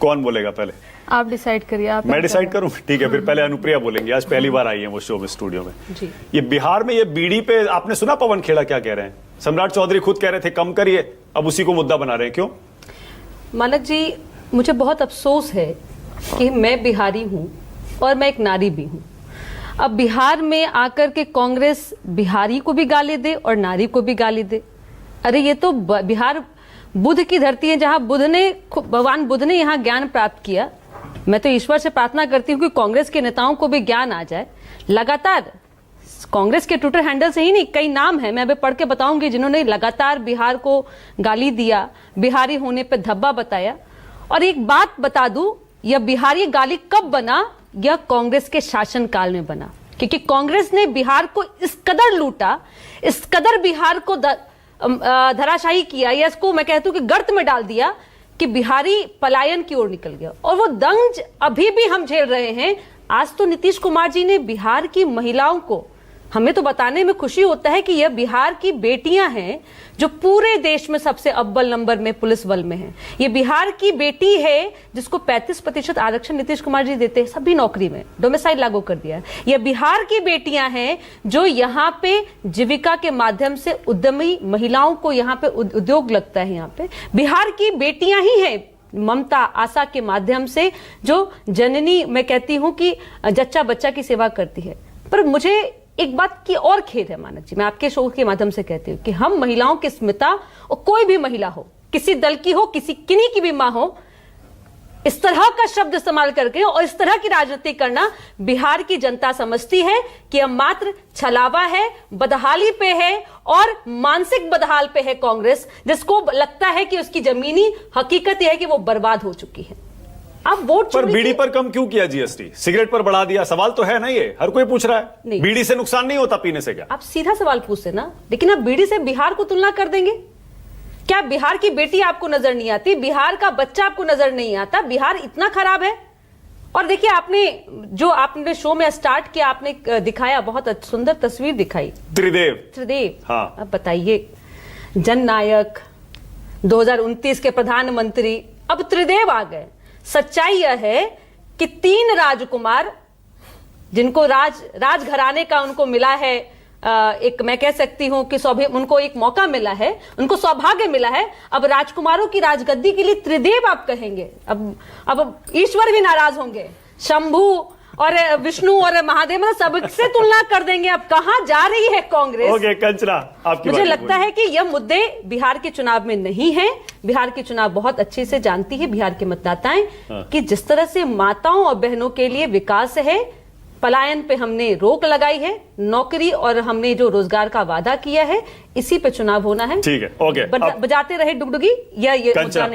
कौन बोलेगा पहले? आप डिसाइड करिए। आप मैं डिसाइड करूं? ठीक है, फिर पहले अनुप्रिया बोलेंगी। आज पहली बार आई है वो शो में, स्टूडियो में जी। ये बिहार में ये बीड़ी पे आपने सुना पवन खेड़ा क्या कह रहे हैं? सम्राट चौधरी खुद कह रहे थे कम करिए, अब उसी को मुद्दा बना रहे हैं, क्यों? मानक जी, मुझे बहुत अफसोस है कि मैं बिहारी हूं और मैं एक नारी भी हूं। अब बिहार में आकर के कांग्रेस बिहारी को भी गाली दे और नारी को भी गाली दे। अरे ये तो बिहार बुद्ध की धरती है, जहां भगवान बुद्ध ने यहाँ ज्ञान प्राप्त किया। मैं तो ईश्वर से प्रार्थना करती हूँ कि कांग्रेस के नेताओं को भी ज्ञान आ जाए। लगातार कांग्रेस के ट्विटर हैंडल से ही नहीं, कई नाम है, मैं अभी पढ़ के बताऊंगी, जिन्होंने लगातार बिहार को गाली दिया, बिहारी होने पे धब्बा बताया। और एक बात बता दूं, यह बिहारी गाली कब बना? यह कांग्रेस के शासनकाल में बना, क्योंकि कांग्रेस ने बिहार को इस कदर लूटा, इस कदर बिहार को धराशायी किया, या इसको मैं कहती हूं कि गर्त में डाल दिया कि बिहारी पलायन की ओर निकल गया। और वो दंग अभी भी हम झेल रहे हैं। आज तो नीतीश कुमार जी ने बिहार की महिलाओं को, हमें तो बताने में खुशी होता है कि यह बिहार की बेटियां हैं जो पूरे देश में सबसे अव्वल नंबर में पुलिस बल में हैं। ये बिहार की बेटी है जिसको 35% आरक्षण नीतीश कुमार जी देते हैं, सभी नौकरी में डोमिसाइल लागू कर दिया है। ये बिहार की बेटियां हैं जो यहाँ पे जीविका के माध्यम से उद्यमी महिलाओं को यहाँ पे उद्योग लगता है। यहाँ पे बिहार की बेटियां ही हैं ममता आशा के माध्यम से जो जननी, मैं कहती हूँ कि जच्चा बच्चा की सेवा करती है। पर मुझे एक बात की और खेद है मानक जी, मैं आपके शो के माध्यम से कहती हूँ कि हम महिलाओं की स्मिता, और कोई भी महिला हो, किसी दल की हो, किसी किन्हीं की भी मां हो, इस तरह का शब्द इस्तेमाल करके और इस तरह की राजनीति करना बिहार की जनता समझती है कि यह मात्र छलावा है, बदहाली पे है और मानसिक बदहाल पे है कांग्रेस, जिसको लगता है कि उसकी जमीनी हकीकत यह है कि वो बर्बाद हो चुकी है। आप वोट पर बीड़ी पर कम क्यों किया जीएसटी? सिगरेट पर बढ़ा दिया? सवाल तो है ना, ये हर कोई पूछ रहा है। बीड़ी से नुकसान नहीं होता पीने से? क्या आप सीधा सवाल पूछते ना, लेकिन आप बीड़ी से बिहार को तुलना कर देंगे? क्या बिहार की बेटी आपको नजर नहीं आती? बिहार का बच्चा आपको नजर नहीं आता? बिहार इतना खराब है? और देखिए, आपने शो में स्टार्ट किया, आपने दिखाया, बहुत सुंदर तस्वीर दिखाई, त्रिदेव। हाँ, अब बताइए, जननायक 2029 के प्रधानमंत्री अब त्रिदेव आ गए। सच्चाई यह है कि 3 राजकुमार, जिनको राजघराने का उनको मिला है, एक मैं कह सकती हूं कि उनको एक मौका मिला है, उनको सौभाग्य मिला है। अब राजकुमारों की राजगद्दी के लिए त्रिदेव आप कहेंगे? अब ईश्वर भी नाराज होंगे, शंभू और विष्णु और महादेव, सबसे तुलना कर देंगे। अब कहां जा रही है कांग्रेस? ओके, कंचना, आपकी मुझे लगता है कि यह मुद्दे बिहार के चुनाव में नहीं है। बिहार के चुनाव बहुत अच्छे से जानती है बिहार के मतदाताएं कि जिस तरह से माताओं और बहनों के लिए विकास है, पलायन पे हमने रोक लगाई है, नौकरी और हमने जो रोजगार का वादा किया है, इसी पे चुनाव होना है। ठीक है, ओके। बजाते रहे डुगडुगी, या ये मुद्दा नहीं।